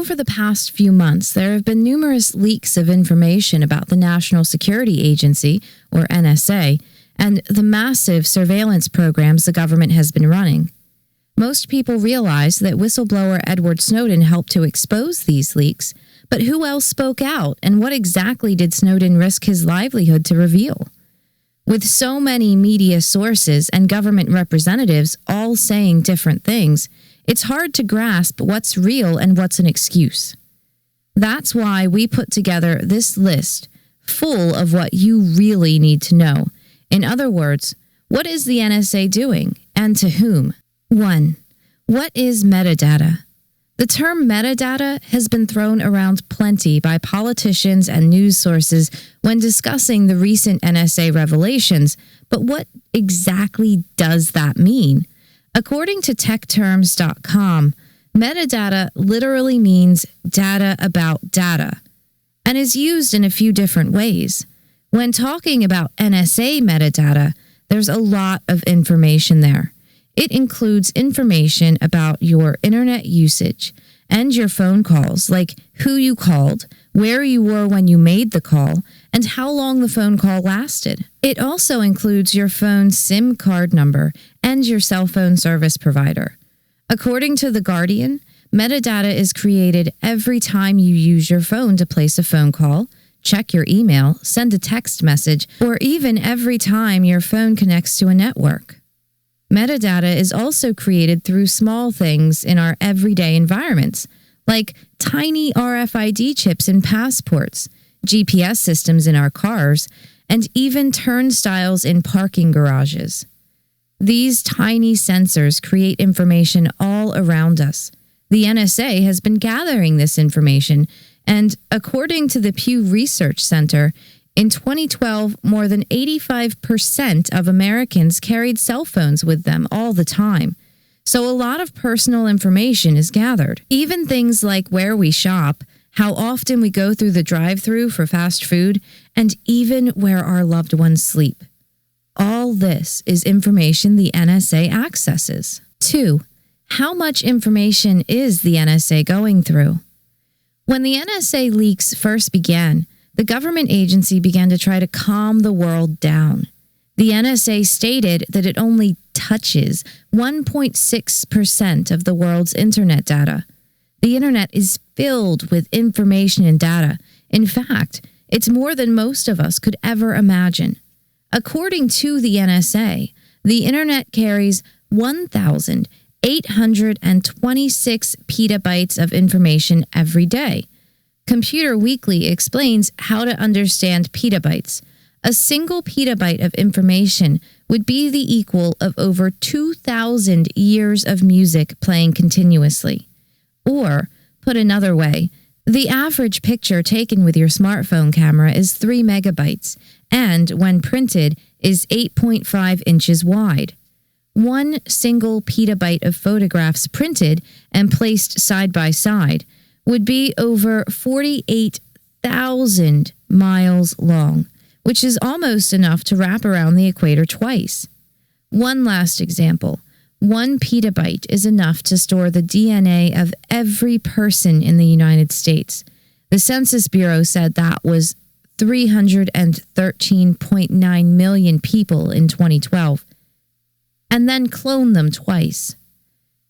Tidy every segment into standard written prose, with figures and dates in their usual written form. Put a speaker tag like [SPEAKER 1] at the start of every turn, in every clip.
[SPEAKER 1] over the past few months, there have been numerous leaks of information about the National Security Agency, or NSA, and the massive surveillance programs the government has been running. Most people realize that whistleblower Edward Snowden helped to expose these leaks, but who else spoke out, and what exactly did Snowden risk his livelihood to reveal? With so many media sources and government representatives all saying different things, it's hard to grasp what's real and what's an excuse. That's why we put together this list full of what you really need to know. In other words, what is the NSA doing, and to whom? 1. What is metadata? The term metadata has been thrown around plenty by politicians and news sources when discussing the recent NSA revelations, but what exactly does that mean? According to techterms.com, metadata literally means data about data and is used in a few different ways. When talking about NSA metadata, there's a lot of information there. It includes information about your internet usage and your phone calls, like who you called, where you were when you made the call, and how long the phone call lasted. It also includes your phone's SIM card number and your cell phone service provider. According to The Guardian, metadata is created every time you use your phone to place a phone call, check your email, send a text message, or even every time your phone connects to a network. Metadata is also created through small things in our everyday environments, like tiny RFID chips in passports, GPS systems in our cars, and even turnstiles in parking garages. These tiny sensors create information all around us. The NSA has been gathering this information, and according to the Pew Research Center, in 2012, more than 85% of Americans carried cell phones with them all the time. So a lot of personal information is gathered. Even things like where we shop, how often we go through the drive-thru for fast food, and even where our loved ones sleep. All this is information the NSA accesses. 2. How much information is the NSA going through? When the NSA leaks first began, the government agency began to try to calm the world down. The NSA stated that it only touches 1.6% of the world's internet data. The internet is filled with information and data. In fact, it's more than most of us could ever imagine. According to the NSA, the internet carries 1,826 petabytes of information every day. Computer Weekly explains how to understand petabytes. A single petabyte of information would be the equal of over 2,000 years of music playing continuously. Or, put another way, the average picture taken with your smartphone camera is 3 megabytes, and when printed, is 8.5 inches wide. One single petabyte of photographs printed and placed side by side would be over 48,000 miles long, which is almost enough to wrap around the equator twice. One last example. 1 petabyte is enough to store the DNA of every person in the United States. The Census Bureau said that was 313.9 million people in 2012, and then clone them twice.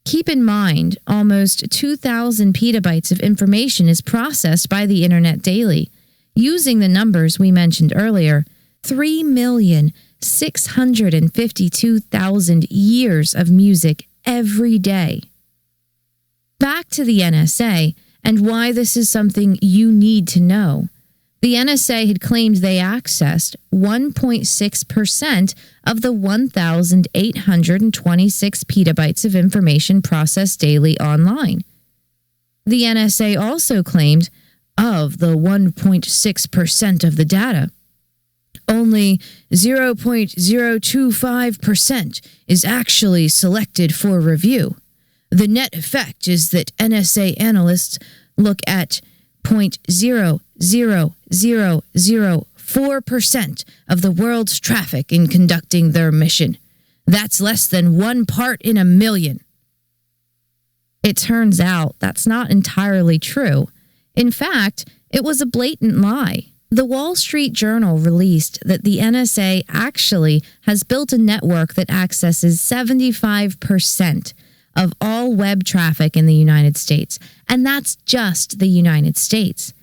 [SPEAKER 1] Keep in mind, almost 2,000 petabytes of information is processed by the internet daily. Using the numbers we mentioned earlier, 3,652,000 years of music every day. Back to the NSA and why this is something you need to know. The NSA had claimed they accessed 1.6% of the 1,826 petabytes of information processed daily online. The NSA also claimed of the 1.6% of the data, only 0.025% is actually selected for review. The net effect is that NSA analysts look at 0.00004% of the world's traffic in conducting their mission. That's less than 1 part in a million. It turns out that's not entirely true. In fact, it was a blatant lie. The Wall Street Journal released that the NSA actually has built a network that accesses 75% of all web traffic in the United States, and that's just the United States.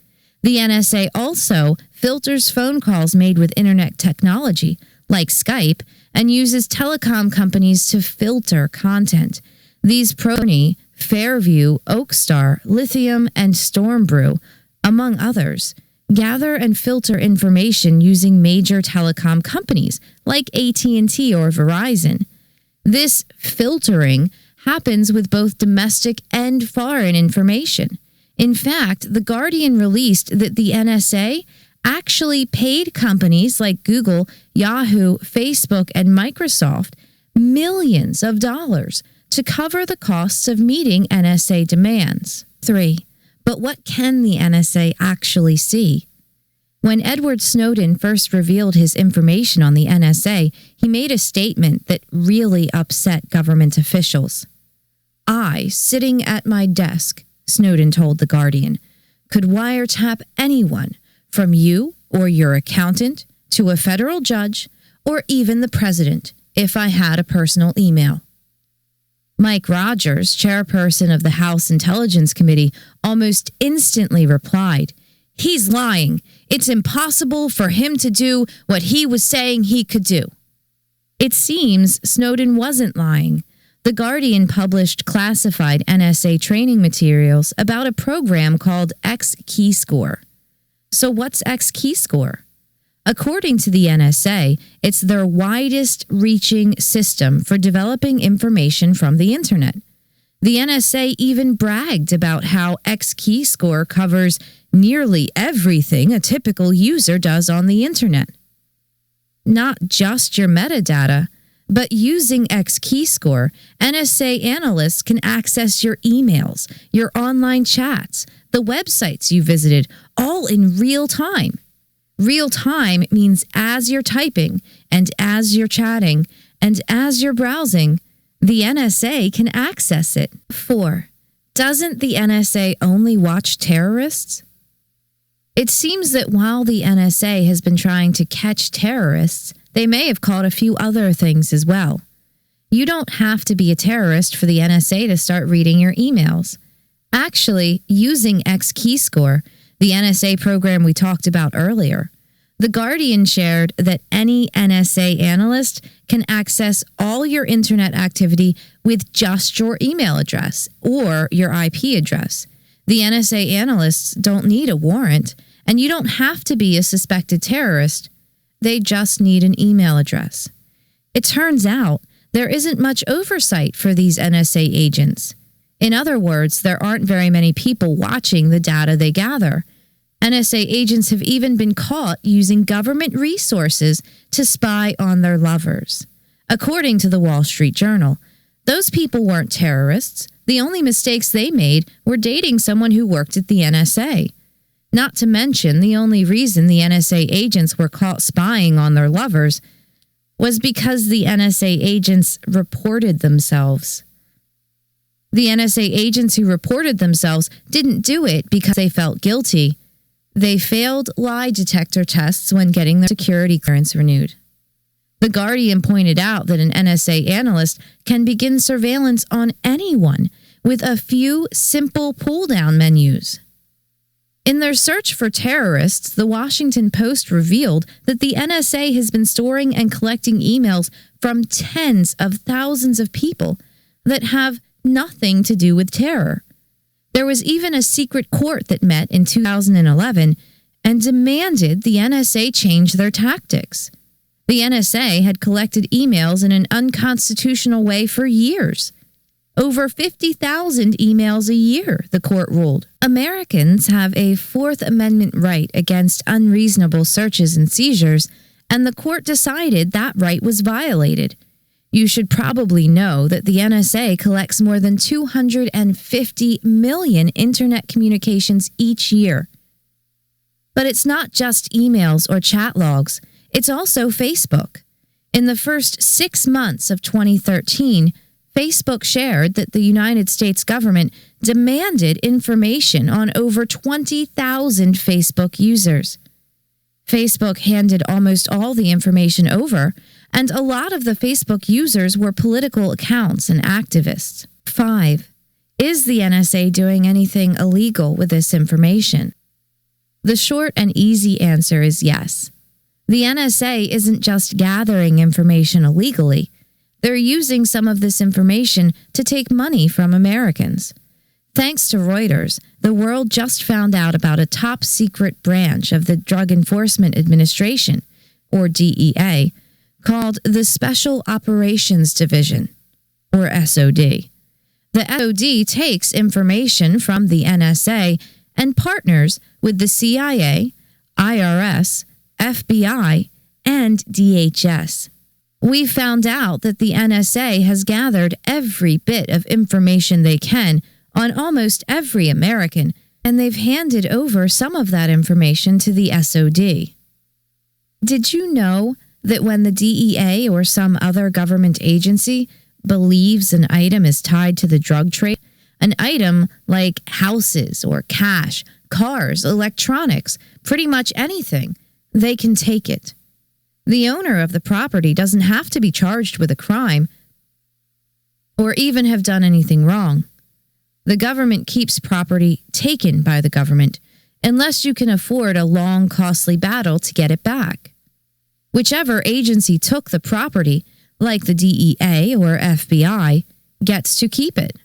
[SPEAKER 1] The NSA also filters phone calls made with internet technology, like Skype, and uses telecom companies to filter content. These Prony, Fairview, Oakstar, Lithium, and Stormbrew, among others, gather and filter information using major telecom companies like AT&T or Verizon. This filtering happens with both domestic and foreign information. In fact, The Guardian released that the NSA actually paid companies like Google, Yahoo, Facebook, and Microsoft millions of dollars to cover the costs of meeting NSA demands. 3. But what can the NSA actually see? When Edward Snowden first revealed his information on the NSA, he made a statement that really upset government officials. "I, sitting at my desk," Snowden told The Guardian, "could wiretap anyone, from you or your accountant to a federal judge or even the president, if I had a personal email." Mike Rogers, chairperson of the House Intelligence Committee, almost instantly replied, "He's lying. It's impossible for him to do what he was saying he could do." It seems Snowden wasn't lying. The Guardian published classified NSA training materials about a program called X-Keyscore. So what's X-Keyscore? According to the NSA, it's their widest-reaching system for developing information from the internet. The NSA even bragged about how X-Keyscore covers nearly everything a typical user does on the internet. Not just your metadata, but using X-Keyscore, NSA analysts can access your emails, your online chats, the websites you visited, all in real time. Real time means as you're typing, and as you're chatting, and as you're browsing, the NSA can access it. 4. Doesn't the NSA only watch terrorists? It seems that while the NSA has been trying to catch terrorists, they may have caught a few other things as well. You don't have to be a terrorist for the NSA to start reading your emails. Actually, using X-Keyscore, the NSA program we talked about earlier, The Guardian shared that any NSA analyst can access all your internet activity with just your email address or your IP address. The NSA analysts don't need a warrant, and you don't have to be a suspected terrorist. They just need an email address. It turns out there isn't much oversight for these NSA agents. In other words, there aren't very many people watching the data they gather. NSA agents have even been caught using government resources to spy on their lovers. According to the Wall Street Journal, those people weren't terrorists. The only mistakes they made were dating someone who worked at the NSA. Not to mention, the only reason the NSA agents were caught spying on their lovers was because the NSA agents reported themselves. The NSA agents who reported themselves didn't do it because they felt guilty. They failed lie detector tests when getting their security clearance renewed. The Guardian pointed out that an NSA analyst can begin surveillance on anyone with a few simple pull-down menus. In their search for terrorists, the Washington Post revealed that the NSA has been storing and collecting emails from tens of thousands of people that have nothing to do with terror. There was even a secret court that met in 2011 and demanded the NSA change their tactics. The NSA had collected emails in an unconstitutional way for years. Over 50,000 emails a year, the court ruled. Americans have a Fourth Amendment right against unreasonable searches and seizures, and the court decided that right was violated. You should probably know that the NSA collects more than 250 million internet communications each year. But it's not just emails or chat logs, it's also Facebook. In the first 6 months of 2013, Facebook shared that the United States government demanded information on over 20,000 Facebook users. Facebook handed almost all the information over, and a lot of the Facebook users were political accounts and activists. 5. Is the NSA doing anything illegal with this information? The short and easy answer is yes. The NSA isn't just gathering information illegally. They're using some of this information to take money from Americans. Thanks to Reuters, the world just found out about a top-secret branch of the Drug Enforcement Administration, or DEA, called the Special Operations Division, or SOD. The SOD takes information from the NSA and partners with the CIA, IRS, FBI, and DHS. We found out that the NSA has gathered every bit of information they can on almost every American, and they've handed over some of that information to the SOD. Did you know that when the DEA or some other government agency believes an item is tied to the drug trade, an item like houses or cash, cars, electronics, pretty much anything, they can take it. The owner of the property doesn't have to be charged with a crime or even have done anything wrong. The government keeps property taken by the government unless you can afford a long, costly battle to get it back. Whichever agency took the property, like the DEA or FBI, gets to keep it.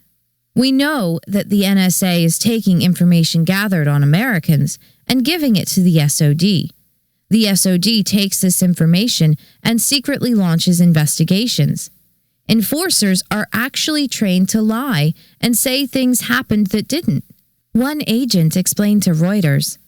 [SPEAKER 1] We know that the NSA is taking information gathered on Americans and giving it to the SOD. The SOD takes this information and secretly launches investigations. Enforcers are actually trained to lie and say things happened that didn't. One agent explained to Reuters,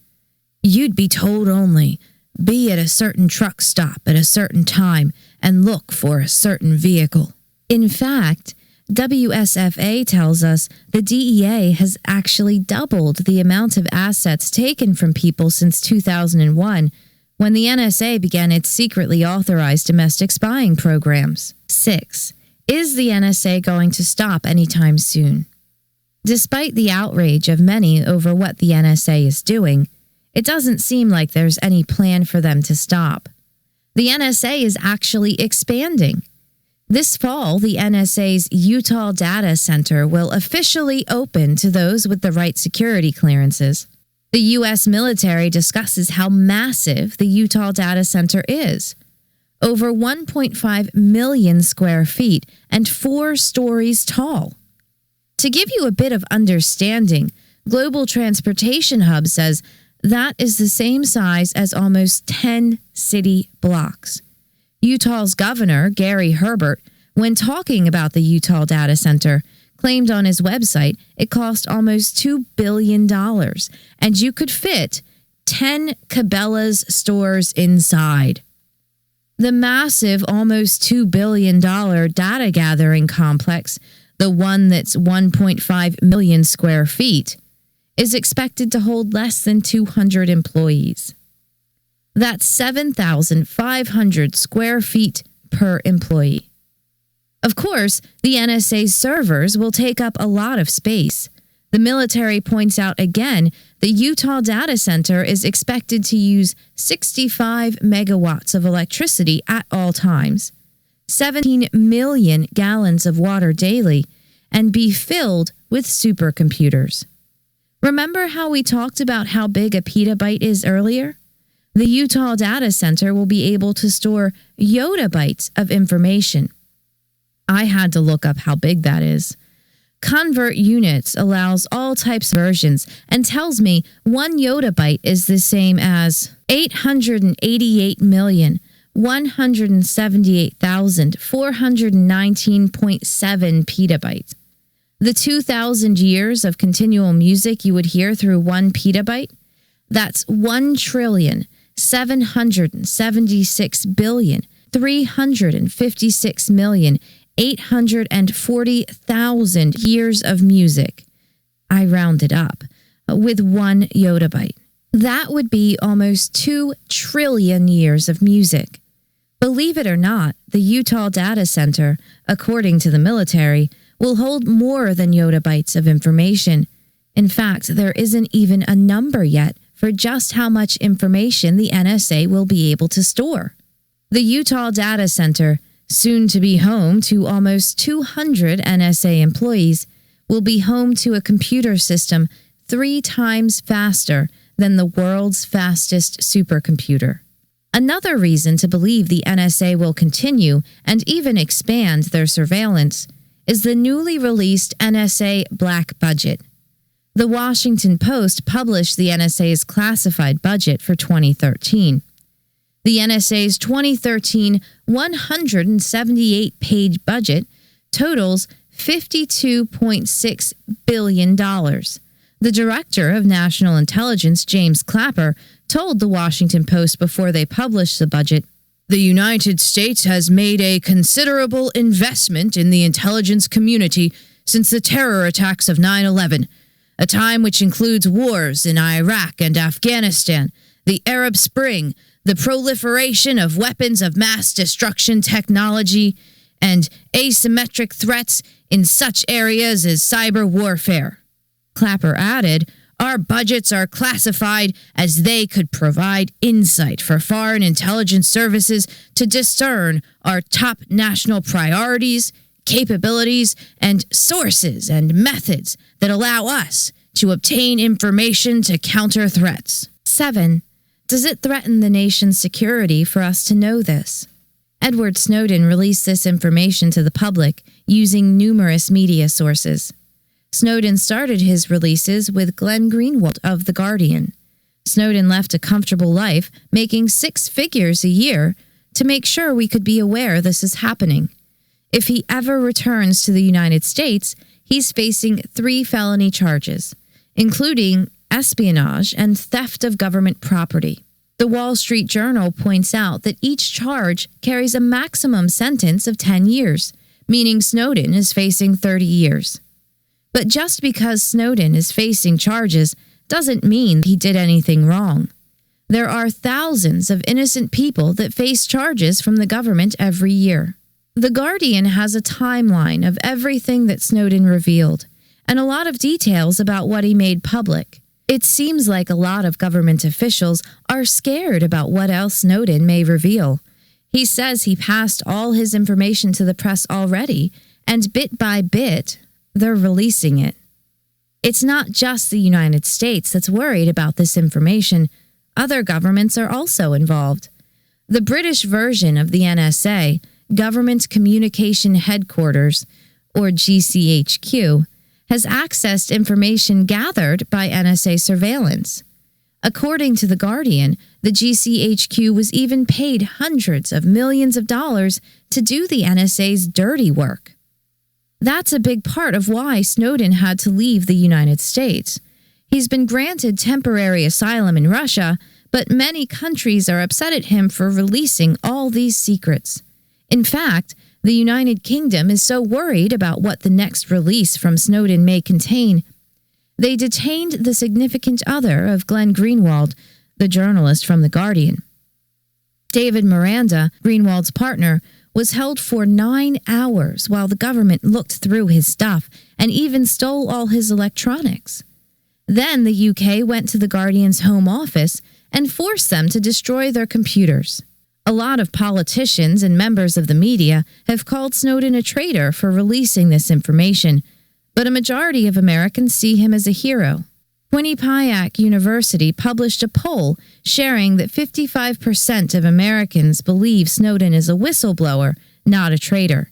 [SPEAKER 1] "You'd be told only, be at a certain truck stop at a certain time and look for a certain vehicle." In fact, WSFA tells us the DEA has actually doubled the amount of assets taken from people since 2001, when the NSA began its secretly authorized domestic spying programs. 6. Is the NSA going to stop anytime soon? Despite the outrage of many over what the NSA is doing, it doesn't seem like there's any plan for them to stop. The NSA is actually expanding. This fall, the NSA's Utah Data Center will officially open to those with the right security clearances. The U.S. military discusses how massive the Utah Data Center is. Over 1.5 million square feet and 4 stories tall. To give you a bit of understanding, Global Transportation Hub says that is the same size as almost 10 city blocks. Utah's governor, Gary Herbert, when talking about the Utah Data Center, claimed on his website it cost almost $2 billion, and you could fit 10 Cabela's stores inside. The massive, almost $2 billion data gathering complex, the one that's 1.5 million square feet, is expected to hold less than 200 employees. That's 7,500 square feet per employee. Of course, the NSA's servers will take up a lot of space. The military points out again the Utah Data Center is expected to use 65 megawatts of electricity at all times, 17 million gallons of water daily, and be filled with supercomputers. Remember how we talked about how big a petabyte is earlier? The Utah Data Center will be able to store yottabytes of information. I had to look up how big that is. Convert Units allows all types of versions and tells me 1 yottabyte is the same as 888,178,419.7 petabytes. The 2,000 years of continual music you would hear through 1 petabyte, that's 1,776,356,840,000 years of music. I rounded up with 1 yottabyte. That would be almost 2 trillion years of music. Believe it or not, the Utah Data Center, according to the military, will hold more than yottabytes of information. In fact, there isn't even a number yet for just how much information the NSA will be able to store. The Utah Data Center, soon to be home to almost 200 NSA employees, will be home to a computer system 3 times faster than the world's fastest supercomputer. Another reason to believe the NSA will continue and even expand their surveillance is the newly released NSA Black Budget. The Washington Post published the NSA's classified budget for 2013. The NSA's 2013 178-page budget totals $52.6 billion. The director of National Intelligence, James Clapper, told the Washington Post before they published the budget, "The United States has made a considerable investment in the intelligence community since the terror attacks of 9/11, a time which includes wars in Iraq and Afghanistan, the Arab Spring, the proliferation of weapons of mass destruction technology, and asymmetric threats in such areas as cyber warfare." Clapper added, "Our budgets are classified as they could provide insight for foreign intelligence services to discern our top national priorities, capabilities, and sources and methods that allow us to obtain information to counter threats." 7. Does it threaten the nation's security for us to know this? Edward Snowden released this information to the public using numerous media sources. Snowden started his releases with Glenn Greenwald of The Guardian. Snowden left a comfortable life, making 6 figures a year, to make sure we could be aware this is happening. If he ever returns to the United States, he's facing 3 felony charges, including espionage and theft of government property. The Wall Street Journal points out that each charge carries a maximum sentence of 10 years, meaning Snowden is facing 30 years. But just because Snowden is facing charges doesn't mean he did anything wrong. There are thousands of innocent people that face charges from the government every year. The Guardian has a timeline of everything that Snowden revealed, and a lot of details about what he made public. It seems like a lot of government officials are scared about what else Snowden may reveal. He says he passed all his information to the press already, and bit by bit, they're releasing it. It's not just the United States that's worried about this information. Other governments are also involved. The British version of the NSA, Government Communication Headquarters, or GCHQ, has accessed information gathered by NSA surveillance. According to The Guardian, the GCHQ was even paid hundreds of millions of dollars to do the NSA's dirty work. That's a big part of why Snowden had to leave the United States. He's been granted temporary asylum in Russia, but many countries are upset at him for releasing all these secrets. In fact, the United Kingdom is so worried about what the next release from Snowden may contain. They detained the significant other of Glenn Greenwald, the journalist from The Guardian. David Miranda, Greenwald's partner, was held for 9 hours while the government looked through his stuff and even stole all his electronics. Then the UK went to The Guardian's home office and forced them to destroy their computers. A lot of politicians and members of the media have called Snowden a traitor for releasing this information, but a majority of Americans see him as a hero. Quinnipiac University published a poll sharing that 55% of Americans believe Snowden is a whistleblower, not a traitor.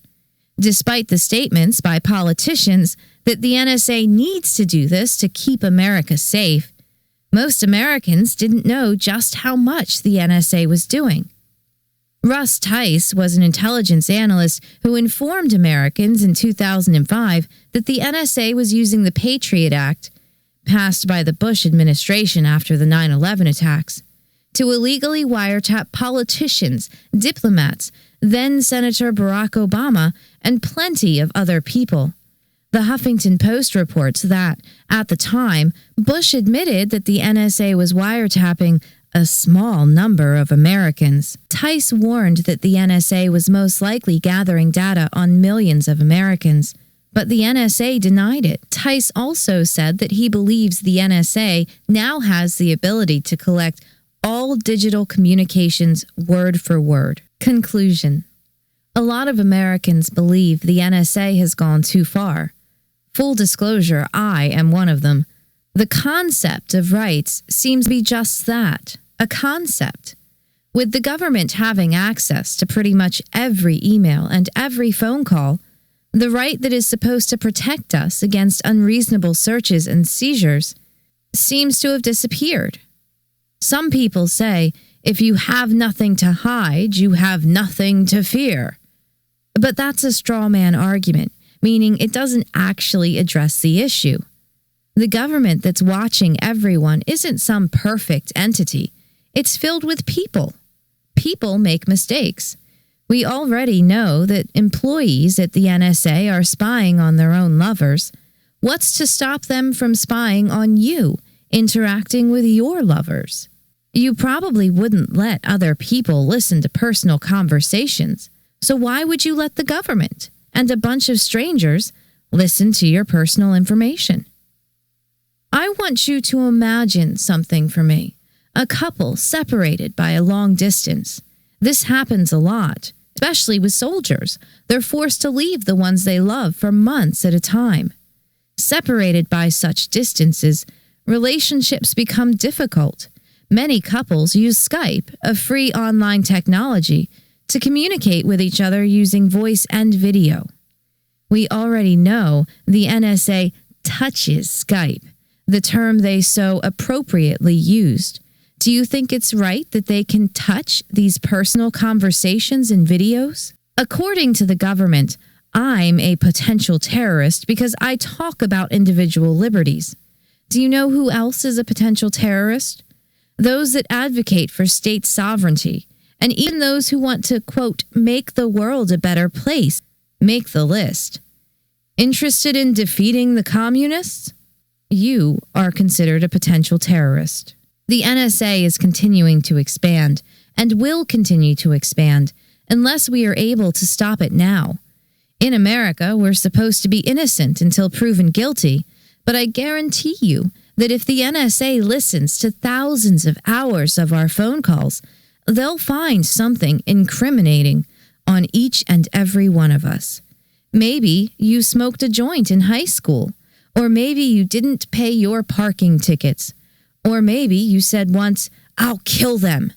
[SPEAKER 1] Despite the statements by politicians that the NSA needs to do this to keep America safe, most Americans didn't know just how much the NSA was doing. Russ Tice was an intelligence analyst who informed Americans in 2005 that the NSA was using the Patriot Act, passed by the Bush administration after the 9/11 attacks, to illegally wiretap politicians, diplomats, then Senator Barack Obama, and plenty of other people. The Huffington Post reports that, at the time, Bush admitted that the NSA was wiretapping a small number of Americans. Tice warned that the NSA was most likely gathering data on millions of Americans, but the NSA denied it. Tice also said that he believes the NSA now has the ability to collect all digital communications word for word. Conclusion. A lot of Americans believe the NSA has gone too far. Full disclosure, I am one of them. The concept of rights seems to be just that, a concept. With the government having access to pretty much every email and every phone call, the right that is supposed to protect us against unreasonable searches and seizures seems to have disappeared. Some people say, if you have nothing to hide, you have nothing to fear. But that's a straw man argument, meaning it doesn't actually address the issue. The government that's watching everyone isn't some perfect entity. It's filled with people. People make mistakes. We already know that employees at the NSA are spying on their own lovers. What's to stop them from spying on you, interacting with your lovers? You probably wouldn't let other people listen to personal conversations, so why would you let the government and a bunch of strangers listen to your personal information? I want you to imagine something for me. A couple separated by a long distance. This happens a lot, especially with soldiers. They're forced to leave the ones they love for months at a time. Separated by such distances, relationships become difficult. Many couples use Skype, a free online technology, to communicate with each other using voice and video. We already know the NSA touches Skype, the term they so appropriately used. Do you think it's right that they can touch these personal conversations and videos? According to the government, I'm a potential terrorist because I talk about individual liberties. Do you know who else is a potential terrorist? Those that advocate for state sovereignty, and even those who want to, quote, make the world a better place, make the list. Interested in defeating the communists? You are considered a potential terrorist. The NSA is continuing to expand, and will continue to expand, unless we are able to stop it now. In America, we're supposed to be innocent until proven guilty, but I guarantee you that if the NSA listens to thousands of hours of our phone calls, they'll find something incriminating on each and every one of us. Maybe you smoked a joint in high school, or maybe you didn't pay your parking tickets, or maybe you said once, "I'll kill them."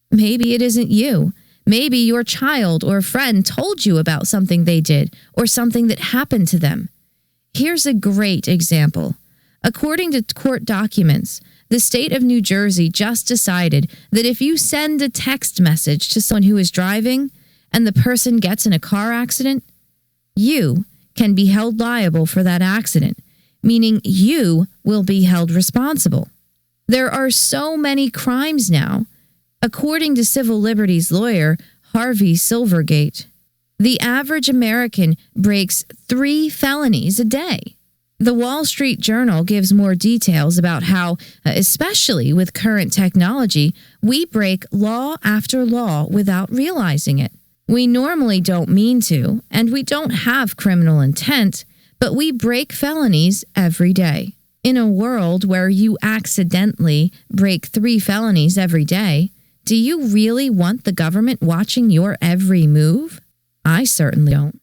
[SPEAKER 1] Maybe it isn't you. Maybe your child or friend told you about something they did or something that happened to them. Here's a great example. According to court documents, the state of New Jersey just decided that if you send a text message to someone who is driving and the person gets in a car accident, you can be held liable for that accident, meaning you will be held responsible. There are so many crimes now. According to civil liberties lawyer Harvey Silvergate, the average American breaks 3 felonies a day. The Wall Street Journal gives more details about how, especially with current technology, we break law after law without realizing it. We normally don't mean to, and we don't have criminal intent, but we break felonies every day. In a world where you accidentally break 3 felonies every day, do you really want the government watching your every move? I certainly don't.